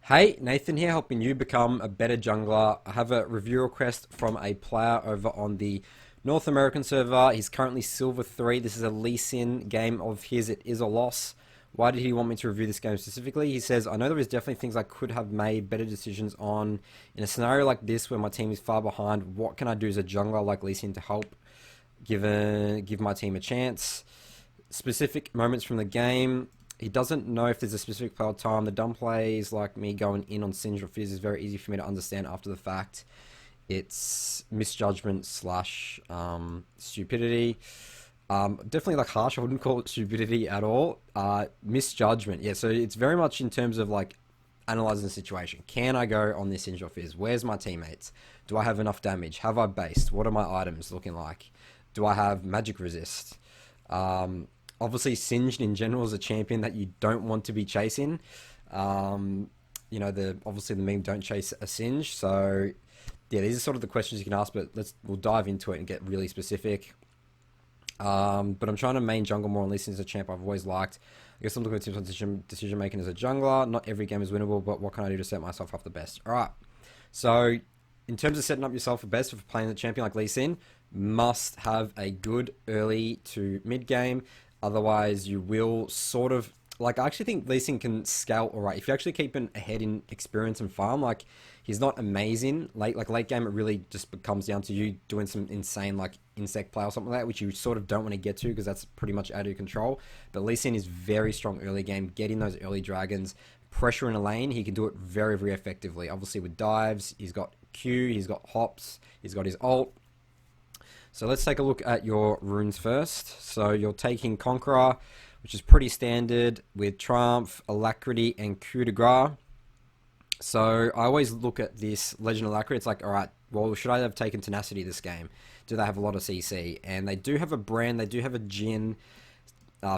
Hey, Nathan here, helping you become a better jungler. I have a review request from a player over on the North American server. He's currently Silver 3. This is a Lee Sin game of his. It is a loss. Why did he want me to review this game specifically? He says, I know there is definitely things I could have made better decisions on. In a scenario like this where my team is far behind, what can I do as a jungler like Lee Sin to help give my team a chance? Specific moments from the game. He doesn't know if there's a specific play or time. The dumb plays like me going in on Singed or Fizz is very easy for me to understand after the fact. It's misjudgment slash stupidity. Definitely like harsh. I wouldn't call it stupidity at all. Misjudgment. Yeah, so it's very much in terms of like analyzing the situation. Can I go on this Singed or Fizz? Where's my teammates? Do I have enough damage? Have I based? What are my items looking like? Do I have magic resist? Obviously, Singed in general is a champion that you don't want to be chasing. Obviously the meme "Don't chase a Singe." So yeah, these are sort of the questions you can ask, but we'll dive into it and get really specific. But I'm trying to main jungle more on Lee Sin as a champ I've always liked. I guess I'm looking at tips on decision making as a jungler. Not every game is winnable, but what can I do to set myself up the best? All right. So in terms of setting up yourself for best for playing the champion like Lee Sin, must have a good early to mid game. Otherwise, you will sort of like. I actually think Lee Sin can scale all right if you actually keep him ahead in experience and farm. Like he's not amazing late game. It really just comes down to you doing some insane like insect play or something like that, which you sort of don't want to get to because that's pretty much out of your control. But Lee Sin is very strong early game, getting those early dragons, pressure in a lane. He can do it very very effectively. Obviously with dives, he's got Q, he's got hops, he's got his ult. So let's take a look at your runes first. So you're taking Conqueror, which is pretty standard with Triumph, Alacrity, and Coup de Grace. So I always look at this Legend Alacrity. It's like, all right, well, should I have taken Tenacity this game? Do they have a lot of CC? And they do have a brand. They do have a Jin.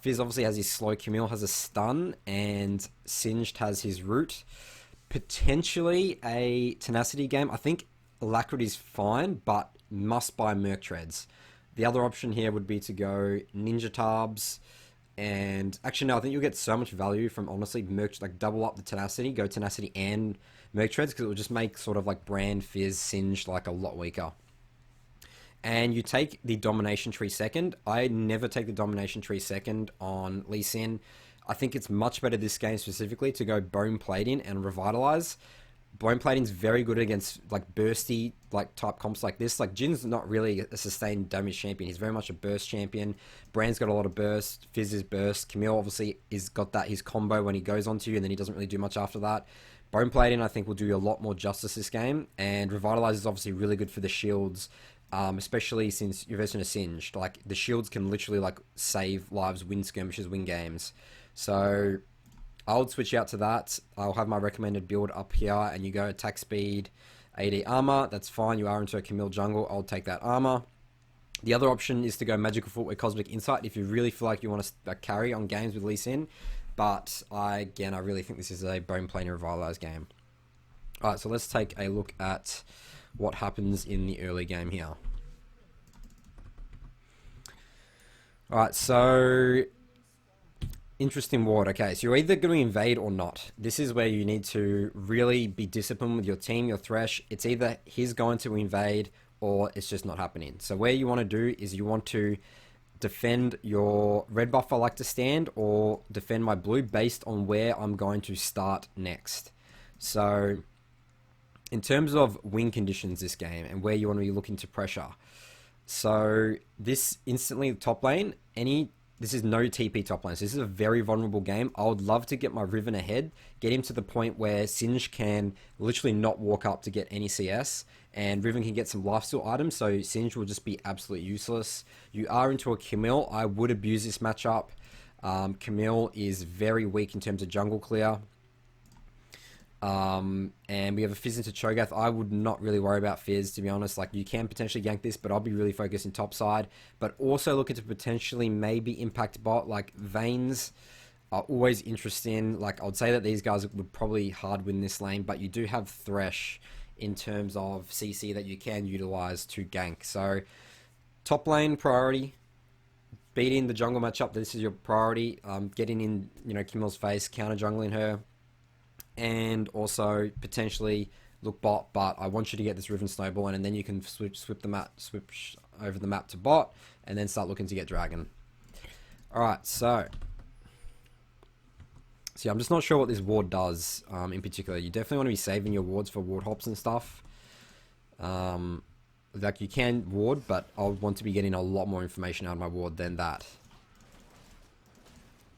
Fizz obviously has his slow. Camille has a stun, and Singed has his root. Potentially a Tenacity game. I think Alacrity is fine, but must buy Merc Treads. The other option here would be to go Ninja Tarbs, and actually no, I think you'll get so much value from honestly Merc, like double up the Tenacity, go Tenacity and Merc Treads, because it will just make sort of like Brand, Fizz, Singed like a lot weaker. And you take the Domination Tree second. I never take the Domination Tree second on Lee Sin. I think it's much better this game specifically to go Bone Plating and Revitalize. Bone Plating's very good against like bursty like type comps like this. Like Jin's not really a sustained damage champion. He's very much a burst champion. Brand's got a lot of burst. Fizz is burst. Camille obviously is got that his combo when he goes onto you, and then he doesn't really do much after that. Bone Plating I think will do you a lot more justice this game, and Revitalize is obviously really good for the shields, especially since you're versing a Singed. Like the shields can literally like save lives, win skirmishes, win games. So I would switch out to that. I'll have my recommended build up here, and you go attack speed, AD armor. That's fine. You are into a Camille jungle. I'll take that armor. The other option is to go Magical Footwear, Cosmic Insight if you really feel like you want to carry on games with Lee Sin. But I really think this is a Bone Plating Revitalized game. Alright, so let's take a look at what happens in the early game here. Alright, so interesting ward. Okay, so you're either going to invade or not. This is where you need to really be disciplined with your team, your Thresh. It's either he's going to invade or it's just not happening. So where you want to do is you want to defend your red buff I like to stand, or defend my blue based on where I'm going to start next. So in terms of win conditions this game and where you want to be looking to pressure. So this instantly top lane, this is no TP top lane, so this is a very vulnerable game. I would love to get my Riven ahead, get him to the point where Singed can literally not walk up to get any CS, and Riven can get some lifesteal items, so Singed will just be absolutely useless. You are into a Camille. I would abuse this matchup. Camille is very weak in terms of jungle clear. And we have a Fizz into Cho'Gath. I would not really worry about Fizz, to be honest. Like, you can potentially gank this, but I'll be really focused in top side. But also looking to potentially maybe impact bot. Like, Vaynes are always interesting. Like, I would say that these guys would probably hard win this lane, but you do have Thresh in terms of CC that you can utilize to gank. So, top lane priority. Beating the jungle matchup, this is your priority. Getting in, Camille's face, counter jungling her. and also potentially look bot, but I want you to get this Riven Snowball, and then you can switch over the map to bot, and then start looking to get dragon. Alright, so see, I'm just not sure what this ward does in particular. You definitely want to be saving your wards for ward hops and stuff. Like, you can ward, but I would want to be getting a lot more information out of my ward than that,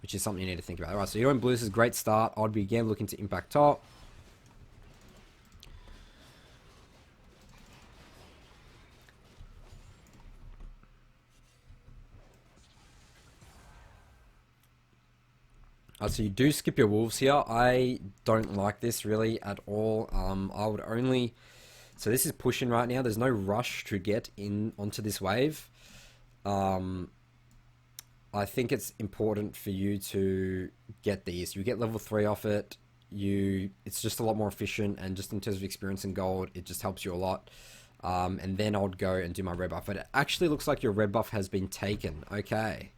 which is something you need to think about. Alright, so you're in blue. This is a great start. I'd be again looking to impact top. So you do skip your wolves here. I don't like this really at all. I would only... So this is pushing right now. There's no rush to get in onto this wave. I think it's important for you to get these. You get level 3 off it. It's just a lot more efficient, and just in terms of experience and gold, it just helps you a lot. And then I would go and do my red buff. But it actually looks like your red buff has been taken. Okay.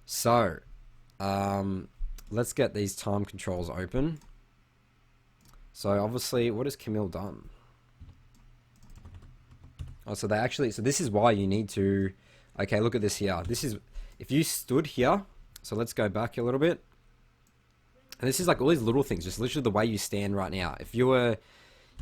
So, let's get these time controls open. So obviously, what has Camille done? Oh, so this is why you need to... Okay, look at this here. This is... If you stood here... So let's go back a little bit. And this is like all these little things. Just literally the way you stand right now. If you were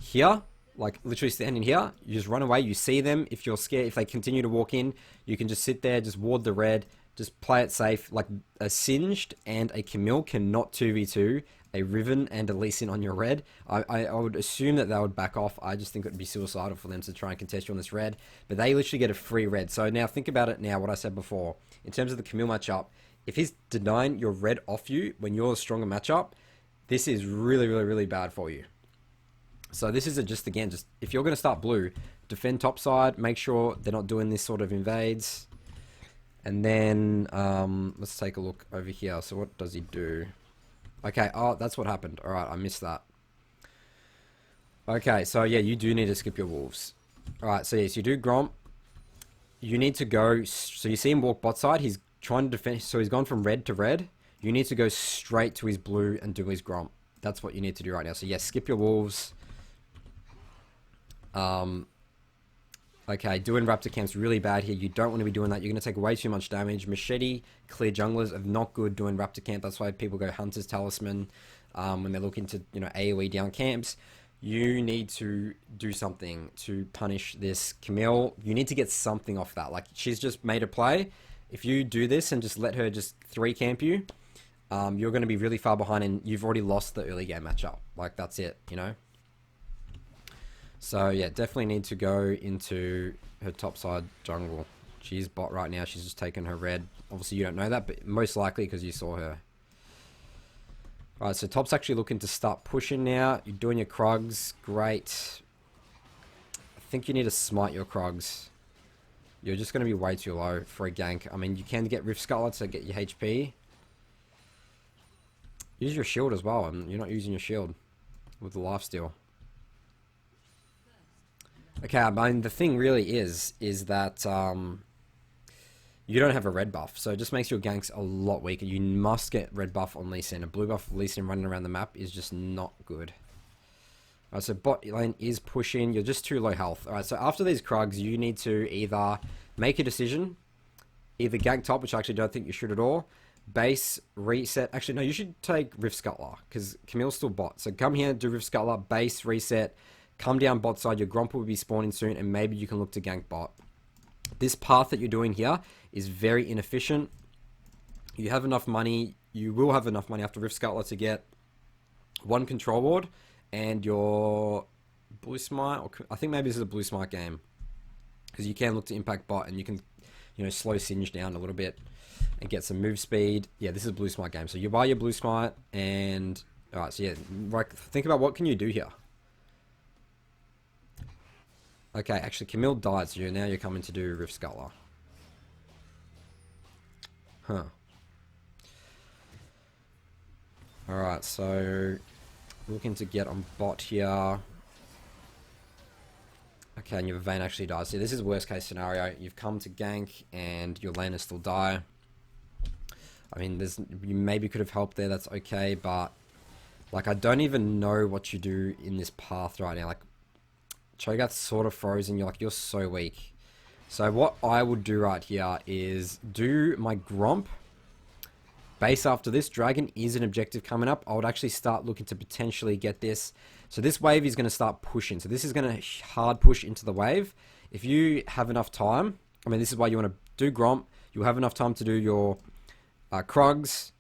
here, like literally standing here, you just run away. You see them. If you're scared, if they continue to walk in, you can just sit there, just ward the red. Just play it safe. Like, a Singed and a Camille cannot 2v2 a Riven and a Lee Sin on your red. I would assume that they would back off. I just think it would be suicidal for them to try and contest you on this red. But they literally get a free red. So now think about it now, what I said before. In terms of the Camille matchup, if he's denying your red off you when you're a stronger matchup, this is really, really, really bad for you. So this is just if you're going to start blue, defend top side, make sure they're not doing this sort of invades. And then, let's take a look over here. So what does he do? Okay, oh, that's what happened. Alright, I missed that. Okay, so yeah, you do need to skip your wolves. Alright, so yes, you do Gromp. You need to go... So you see him walk bot side. He's trying to defend... So he's gone from red to red. You need to go straight to his blue and do his Gromp. That's what you need to do right now. So yes, skip your wolves. Okay, doing Raptor Camp's really bad here. You don't want to be doing that. You're going to take way too much damage. Machete, clear junglers are not good doing Raptor Camp. That's why people go Hunter's Talisman when they're looking to, AoE down camps. You need to do something to punish this Camille. You need to get something off that. Like, she's just made a play. If you do this and just let her just 3 camp you, you're going to be really far behind, and you've already lost the early game matchup. Like, that's it, So, yeah, definitely need to go into her topside jungle. She's bot right now. She's just taken her red. Obviously, you don't know that, but most likely because you saw her. Alright, so top's actually looking to start pushing now. You're doing your Krugs. Great. I think you need to smite your Krugs. You're just going to be way too low for a gank. I mean, you can get Rift Scarlet to get your HP. Use your shield as well, and you're not using your shield with the lifesteal. Okay, I mean, the thing really is that you don't have a red buff, so it just makes your ganks a lot weaker. You must get red buff on Lee Sin. A blue buff Lee Sin running around the map is just not good. Alright, so bot lane is pushing. You're just too low health. Alright, so after these Krugs, you need to either make a decision, either gank top, which I actually don't think you should at all, base, reset. Actually, no, you should take Rift Scuttler, because Camille's still bot. So come here, do Rift Scuttler, base, reset, come down bot side, your Gromp will be spawning soon, and maybe you can look to gank bot. This path that you're doing here is very inefficient. You have enough money, you will have enough money after Rift Scuttler to get 1 control ward, and your Blue Smite, or I think maybe this is a Blue Smite game, because you can look to impact bot, and you can, slow Singe down a little bit, and get some move speed. Yeah, this is a Blue Smite game, so you buy your Blue Smite, and, alright, so yeah, think about what can you do here. Okay, actually, Camille died, so now you're coming to do Rift Scuttler. Huh. Alright, so looking to get on bot here. Okay, and your Vayne actually dies. So this is worst case scenario. You've come to gank, and your laner still die. I mean, you maybe could have helped there, that's okay, but Like, I don't even know what you do in this path right now. Like, Cho'Gath's sort of frozen. You're like, you're so weak. So what I would do right here is do my Gromp. Base after this. Dragon is an objective coming up. I would actually start looking to potentially get this. So this wave is going to start pushing. So this is going to hard push into the wave. If you have enough time, I mean, this is why you want to do Gromp. You'll have enough time to do your Krugs,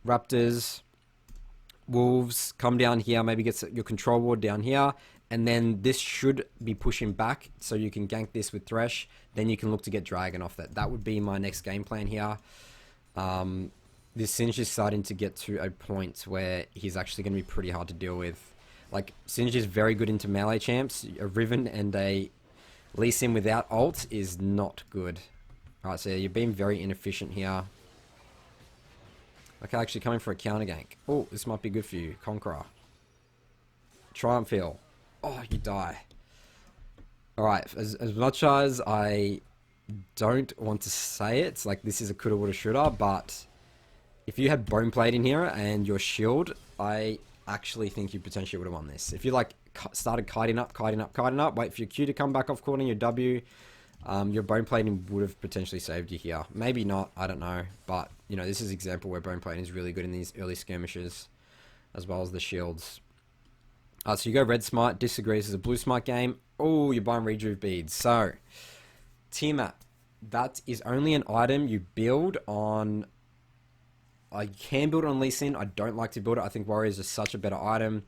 Raptors, Wolves, come down here, maybe get your control ward down here, and then this should be pushing back so you can gank this with Thresh. Then you can look to get Dragon off that. That would be my next game plan here. This Singed is starting to get to a point where he's actually going to be pretty hard to deal with. Like, Singed is very good into melee champs. A Riven and a Lee Sin without ult is not good. Alright, so you're being very inefficient here. Okay, actually coming for a counter gank. Oh, this might be good for you. Conqueror. Triumph Hill. Oh, you die. Alright, as much as I don't want to say it, like this is a coulda, woulda, shoulda, but if you had Bone Plate in here and your shield, I actually think you potentially would have won this. If you like started kiting up, wait for your Q to come back off court and your W, your Bone Plating would have potentially saved you here. Maybe not, I don't know. But, you know, this is an example where Bone Plating is really good in these early skirmishes, as well as the shields. So you go Red Smite, disagrees. This is a Blue Smite game. Oh, you're buying Rejuve Beads. So, Tiamat, that is only an item you build on. I can build it on Lee Sin. I don't like to build it. I think Warriors is such a better item.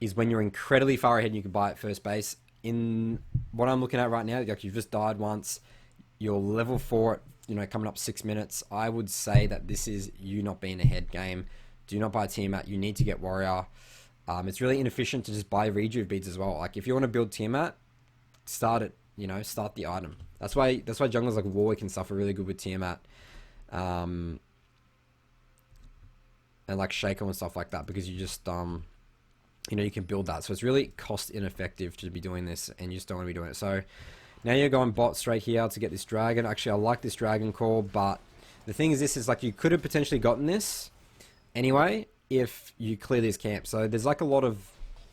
Is when you're incredibly far ahead and you can buy it first base. In what I'm looking at right now, like you've just died once, you're level 4 at, you know, coming up 6 minutes. I would say that this is you not being ahead game. Do not buy Tiamat. You need to get Warrior. It's really inefficient to just buy Rejuve Beads as well. Like if you want to build Tiamat, start it. You know, start the item. That's why junglers like Warwick and stuff are really good with Tiamat. And like Shaco and stuff like that, because you just you know, you can build that. So it's really cost ineffective to be doing this, and you just don't want to be doing it. So now you're going bot straight here to get this dragon. Actually, I like this dragon call, but the thing is, this is like you could have potentially gotten this anyway if you clear this camp. So there's like a lot of,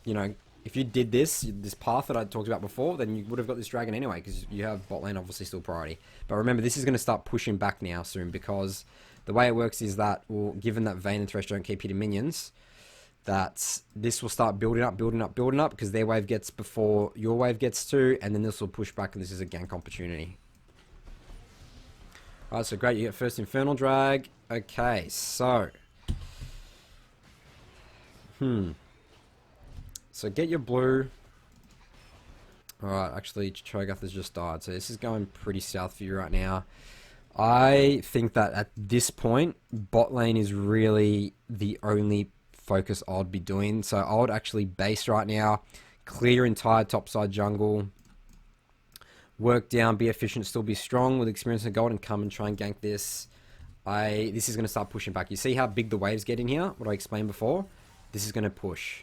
you know, if you did this path that I talked about before, then you would have got this dragon anyway, because you have bot lane obviously still priority. But remember, this is going to start pushing back now soon, because the way it works is that, well, given that Vayne and Thresh don't keep hitting minions, that this will start building up, because their wave gets before your wave gets to, and then this will push back, and this is a gank opportunity. Alright, so great, you get first Infernal Drag. Okay, so... So get your blue. Alright, actually, Cho'Gath has just died, so this is going pretty south for you right now. I think that at this point, bot lane is really the only focus I'd be doing. So I would actually base right now, clear your entire topside jungle, work down, be efficient, still be strong with experience and gold, and come and try and gank this. This is going to start pushing back. You see how big the waves get in here? What I explained before? This is going to push.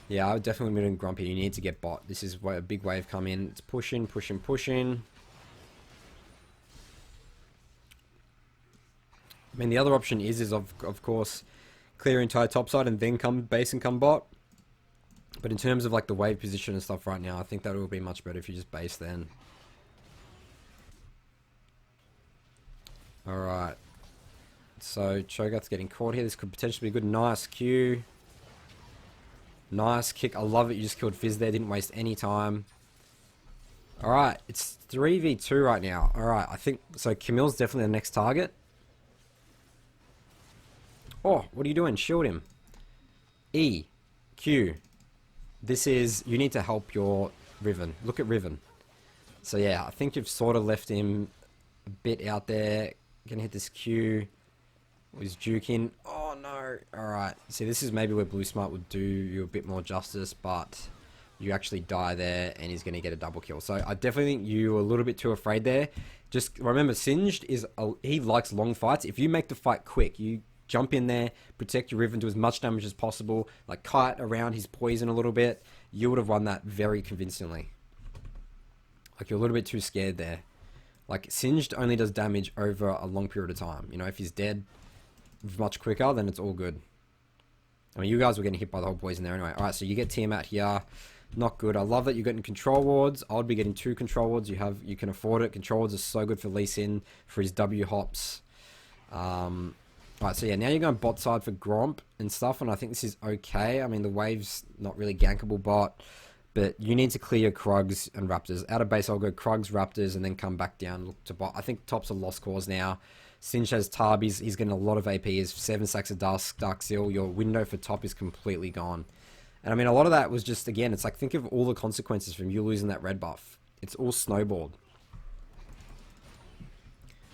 Yeah, I would definitely be doing Grumpy. You need to get bot. This is where a big wave come in. It's pushing. I mean, the other option is of course, clear entire topside and then come base and come bot. But in terms of like the wave position and stuff right now, I think that would be much better if you just base then. Alright. So, Cho'Gath's getting caught here. This could potentially be a good. Nice Q. Nice kick. I love it. You just killed Fizz there. Didn't waste any time. Alright. It's 3v2 right now. Alright. I think... So, Camille's definitely the next target. Oh, what are you doing? Shield him. E. Q. This is... You need to help your Riven. Look at Riven. So, yeah. I think you've sort of left him a bit out there. Gonna hit this Q. He's juking. Oh, no. Alright. See, this is maybe where Blue Smite would do you a bit more justice, but you actually die there, and he's going to get a double kill. So, I definitely think you were a little bit too afraid there. Just remember, Singed is... he likes long fights. If you make the fight quick, you jump in there, protect your Riven, do as much damage as possible, like kite around his poison a little bit, you would have won that very convincingly. Like, you're a little bit too scared there. Like, Singed only does damage over a long period of time. You know, if he's dead much quicker, then it's all good. I mean, you guys were getting hit by the whole poison there anyway. Alright, so you get Tiamat here. Not good. I love that you're getting control wards. I would be getting 2 control wards. You can afford it. Control wards are so good for Lee Sin for his W hops. Alright, so yeah, now you're going bot side for Gromp and stuff, and I think this is okay. I mean, the wave's not really gankable bot, but you need to clear your Krugs and Raptors. Out of base, I'll go Krugs, Raptors, and then come back down, look to bot. I think top's a lost cause now. Singe has Tab, he's getting a lot of AP. He's 7 stacks of Dusk, Dark Seal. Your window for top is completely gone. And I mean, a lot of that was just, again, it's like, think of all the consequences from you losing that red buff. It's all snowballed.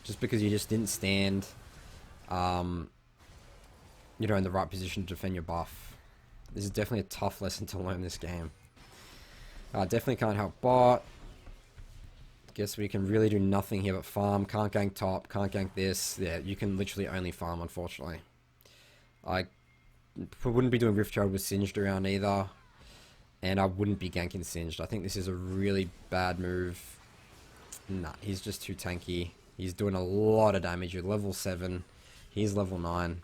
Just because you just didn't stand, you know, in the right position to defend your buff. This is definitely a tough lesson to learn this game. Definitely can't help bot. Guess we can really do nothing here but farm. Can't gank top, can't gank this. Yeah, you can literally only farm, unfortunately. I wouldn't be doing Rift Trade with Singed around either. And I wouldn't be ganking Singed. I think this is a really bad move. Nah, he's just too tanky. He's doing a lot of damage. You're level 7. He's level 9.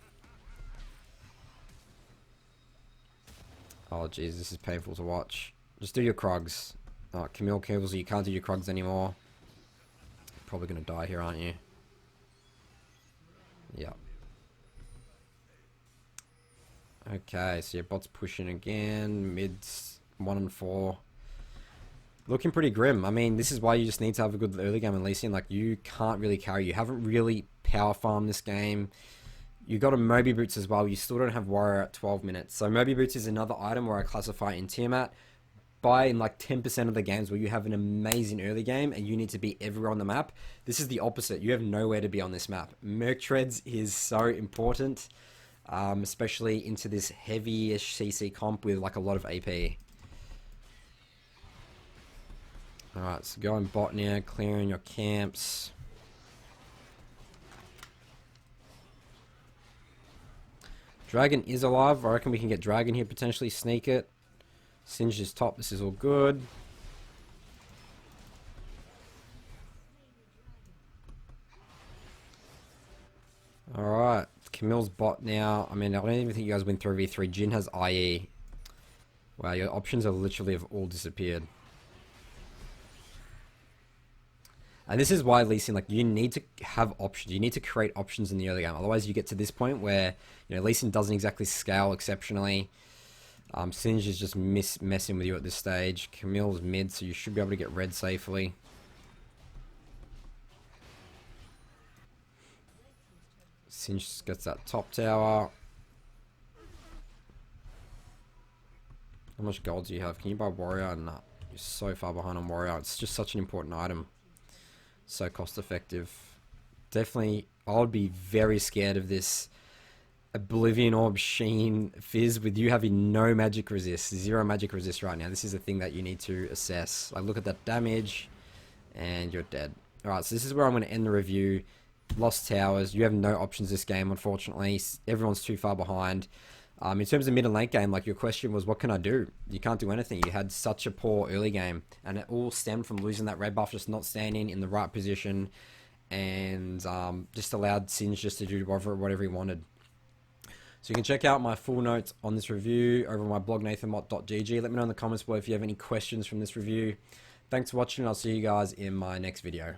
Oh, jeez, this is painful to watch. Just do your Krugs. Oh, Camille kills you. You can't do your Krugs anymore. Probably going to die here, aren't you? Yep. Okay, so your bot's pushing again. Mid's 1 and 4. Looking pretty grim. I mean, this is why you just need to have a good early game in Lee Sin. Like, you can't really carry. You haven't really power farmed this game. You got a Moby Boots as well. You still don't have Warrior at 12 minutes. So Moby Boots is another item where I classify in Tiamat. Buy in like 10% of the games where you have an amazing early game and you need to be everywhere on the map. This is the opposite. You have nowhere to be on this map. Merc Treads is so important, especially into this heavy-ish CC comp with like a lot of AP. Alright, so going bot now, clearing your camps. Dragon is alive. I reckon we can get Dragon here, potentially sneak it. Singed is top. This is all good. Alright, Camille's bot now. I mean, I don't even think you guys win 3v3. Jin has IE. Wow, your options are literally have all disappeared. And this is why Lee Sin, like, you need to have options. You need to create options in the early game. Otherwise, you get to this point where, you know, Lee Sin doesn't exactly scale exceptionally. Singed is just messing with you at this stage. Camille's mid, so you should be able to get red safely. Singed gets that top tower. How much gold do you have? Can you buy Warrior? Nah, you're so far behind on Warrior. It's just such an important item. So cost effective. Definitely, I would be very scared of this Oblivion Orb Sheen Fizz with you having no magic resist, 0 magic resist right now. This is the thing that you need to assess. Like, look at that damage, and you're dead. Alright, so this is where I'm going to end the review. Lost towers. You have no options this game, unfortunately. Everyone's too far behind. In terms of mid and late game, like, your question was, what can I do? You can't do anything. You had such a poor early game, and it all stemmed from losing that red buff, just not standing in the right position, and just allowed Singe just to do whatever he wanted. So you can check out my full notes on this review over on my blog, nathanmott.gg. Let me know in the comments below if you have any questions from this review. Thanks for watching, and I'll see you guys in my next video.